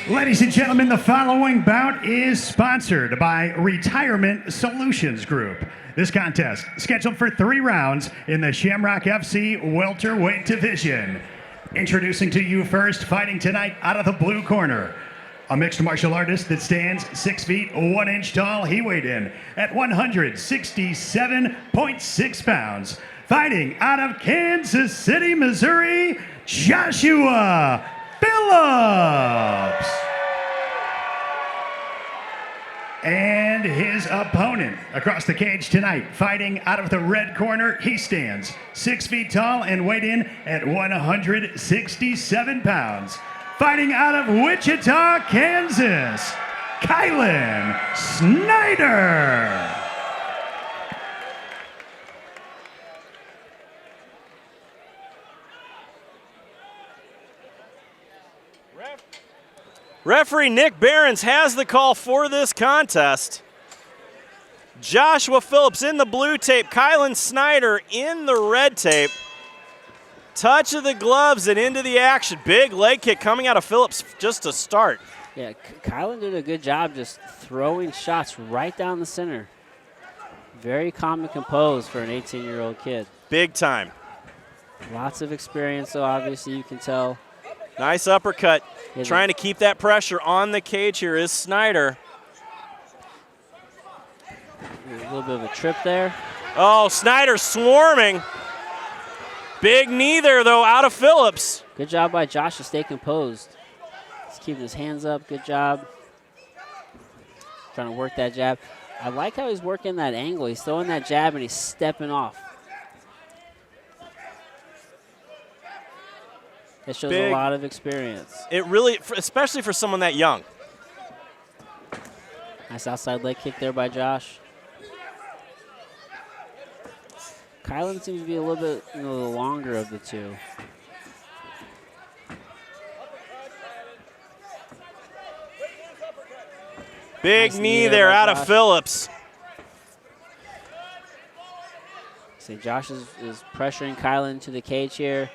Ladies and gentlemen, the following bout is sponsored by Retirement Solutions Group. This contest, scheduled for 3 rounds in the Shamrock FC welterweight division. Introducing to you first, fighting tonight out of the blue corner, a mixed martial artist that stands 6 feet 1 inch tall. He weighed in at 167.6 pounds. Fighting out of Kansas City, Missouri, Joshua Phillips. And his opponent across the cage tonight, fighting out of the red corner, he stands 6 feet tall and weighed in at 167 pounds. Fighting out of Wichita, Kansas, Kylen Snider. Referee Nick Behrens has the call for this contest. Joshua Phillips in the blue tape, Kylen Snider in the red tape. Touch of the gloves and into the action. Big leg kick coming out of Phillips just to start. Yeah, Kylen did a good job just throwing shots right down the center. Very calm and composed for an 18-year-old kid. Big time. Lots of experience, though, obviously, you can tell. Nice uppercut. Trying to keep that pressure on the cage here is Snider. A little bit of a trip there. Oh, Snider swarming. Big knee there, though, out of Phillips. Good job by Josh to stay composed. He's keeping his hands up. Good job. Trying to work that jab. I like how he's working that angle. He's throwing that jab and he's stepping off. It shows a lot of experience. It really, especially for someone that young. Nice outside leg kick there by Josh. Kylen seems to be a little bit the longer of the two. Big knee there out of Phillips. See, Josh is pressuring Kylen to the cage here.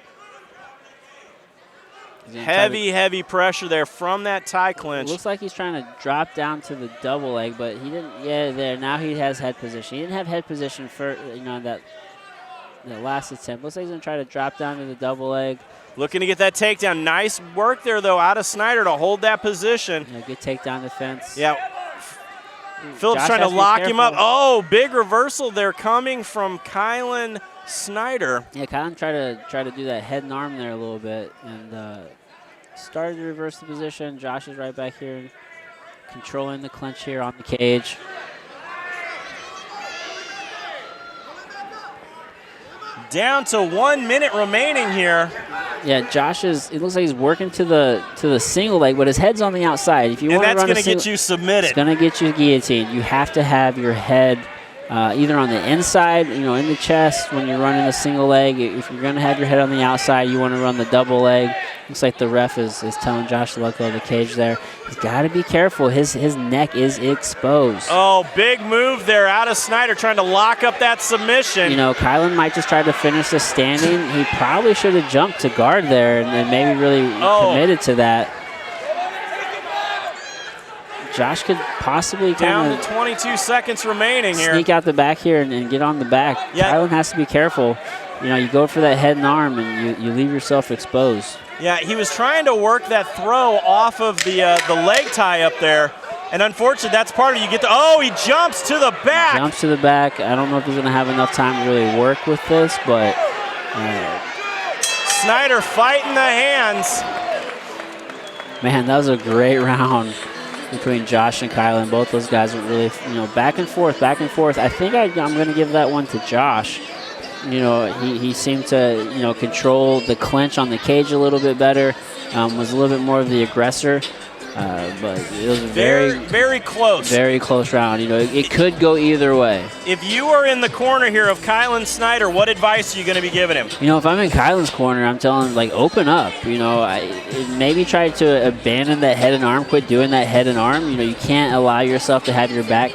Heavy pressure there from that tie clinch. Looks like he's trying to drop down to the double leg, but he didn't. Yeah, there. Now he has head position. He didn't have head position for that last attempt. Looks like he's gonna try to drop down to the double leg. Looking to get that takedown. Nice work there though out of Snider to hold that position. Yeah, good takedown defense. Yeah. Phillips trying to lock him up. Oh, big reversal there coming from Kylen Snider. Yeah, Kylen tried to do that head and arm there a little bit and started to reverse the position. Josh is right back here controlling the clinch here on the cage. Down to 1 minute remaining here. Yeah, Josh it looks like he's working to the single leg, but his head's on the outside. If you want to run that's going to get you submitted. It's going to get you guillotined. You have to have your head either on the inside, in the chest when you're running a single leg. If you're going to have your head on the outside, you want to run the double leg. Looks like the ref is telling Josh to let go of the cage there. He's got to be careful. His neck is exposed. Oh, big move there out of Snider trying to lock up that submission. Kylen might just try to finish the standing. He probably should have jumped to guard there and maybe really committed to that. Josh could possibly down to 22 seconds remaining here. Sneak out the back here and get on the back. Yeah. Kylen has to be careful. You go for that head and arm and you leave yourself exposed. Yeah, he was trying to work that throw off of the leg tie up there. And unfortunately, that's part of it. He jumps to the back. Jumps to the back. I don't know if he's going to have enough time to really work with this, but Snider fighting the hands. Man, that was a great round between Josh and Kylen. Both those guys went really, back and forth. I think I'm going to give that one to Josh. He seemed to, control the clinch on the cage a little bit better, was a little bit more of the aggressor, but it was a very close. Very close round. It could go either way. If you are in the corner here of Kylen Snider, what advice are you going to be giving him? If I'm in Kylen's corner, I'm telling him, open up. Maybe try to abandon that head and arm, quit doing that head and arm. You can't allow yourself to have your back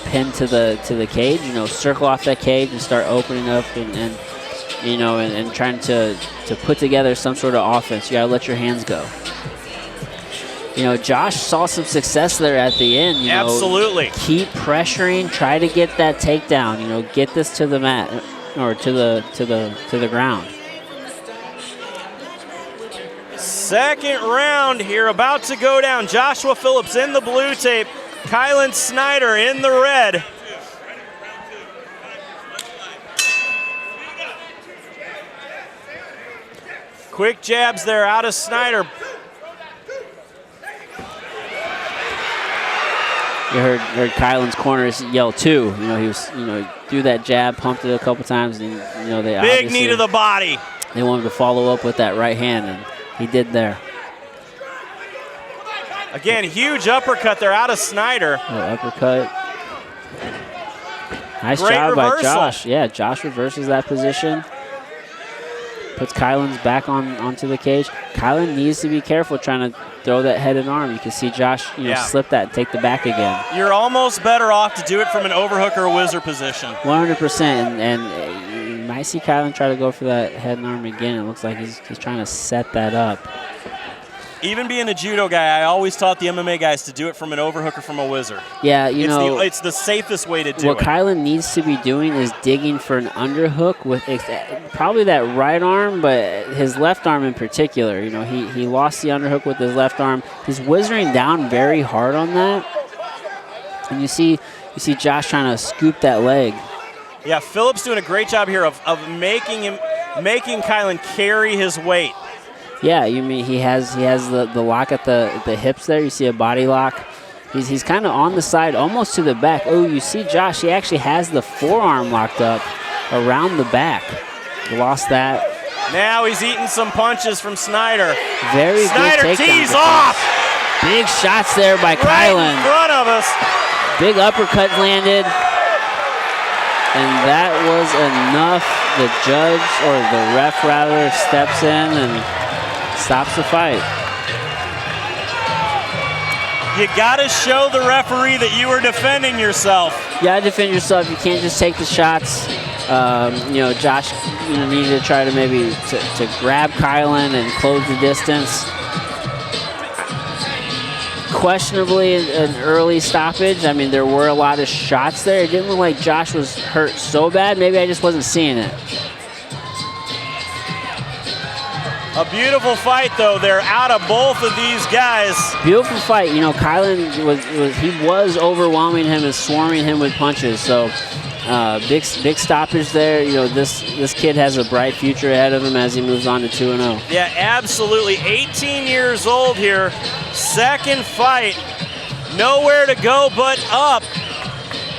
pinned to the cage. Circle off that cage and start opening up and trying to put together some sort of offense. You got to let your hands go. you know, Josh saw some success there at the end. You Absolutely. know, keep pressuring, try to get that takedown. You know, get this to the mat or to the ground. Second round here, about to go down. Joshua Phillips in the blue tape, Kylen Snider in the red. Quick jabs there out of Snider. You heard Kylen's corners yell too. You know, he was, you know, threw that jab, pumped it a couple times, and you know, they big knee to the body. They wanted to follow up with that right hand, and he did there. Again, huge uppercut there out of Snider. Uppercut. Nice Great job reversal. by Josh. Yeah, Josh reverses that position. Puts Kylen's back onto the cage. Kylen needs to be careful trying to throw that head and arm. You can see Josh, you know, slip that and take the back again. You're almost better off to do it from an overhook or a whizzer position. 100%. And you might see Kylen try to go for that head and arm again. It looks like he's trying to set that up. Even being a judo guy, I always taught the MMA guys to do it from an overhook or from a whizzer. Yeah, you know, it's the safest way to do it. What Kylen needs to be doing is digging for an underhook with probably that right arm, but his left arm in particular. You know, he lost the underhook with his left arm. He's whizzering down very hard on that, and you see Josh trying to scoop that leg. Yeah, Phillips doing a great job here of making Kylen carry his weight. Yeah, you mean he has the lock at the hips there. You see a body lock. He's kind of on the side, almost to the back. Oh, you see Josh, he actually has the forearm locked up around the back. Lost that. Now he's eating some punches from Snider. Very Snider good takedown. tees off. Big shots there by Right Kylen. in front of us. Big uppercut landed. And that was enough. The judge, or the ref rather, steps in and stops the fight. You got to show the referee that you were defending yourself. You got to defend yourself. You can't just take the shots. You know, Josh needed to try to maybe to grab Kylen and close the distance. Questionably an early stoppage. I mean, there were a lot of shots there. It didn't look like Josh was hurt so bad. Maybe I just wasn't seeing it. A beautiful fight, though. They're out of both of these guys. Beautiful fight. You know, Kylen was overwhelming him and swarming him with punches. So big stoppage there. You know, this kid has a bright future ahead of him as he moves on to 2-0. Yeah, absolutely. 18 years old here. Second fight. Nowhere to go but up.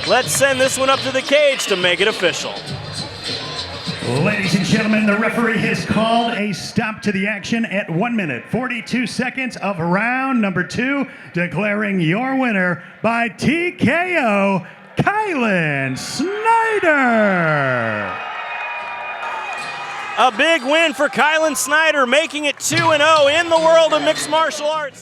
Let's send this one up to the cage to make it official. Ladies and gentlemen, the referee has called a stop to the action at 1 minute, 42 seconds of round number 2, declaring your winner by TKO, Kylen Snider. A big win for Kylen Snider, making it 2-0 in the world of mixed martial arts.